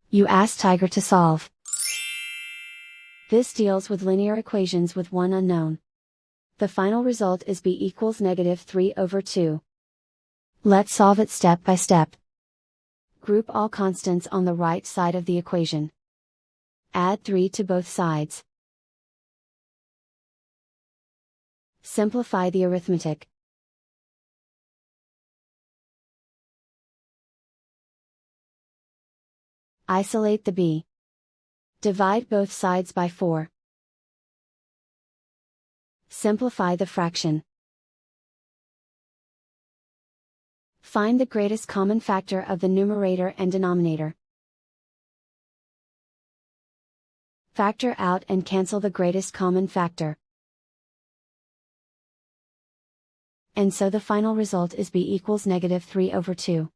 You ask Tiger to solve. This deals with linear equations with one unknown. The final result is b equals -3/2. Let's solve it step by step. Group all constants on the right side of the equation. Add 3 to both sides. Simplify the arithmetic. Isolate the b. Divide both sides by 4. Simplify the fraction. Find the greatest common factor of the numerator and denominator. Factor out and cancel the greatest common factor. And so the final result is b equals -3/2.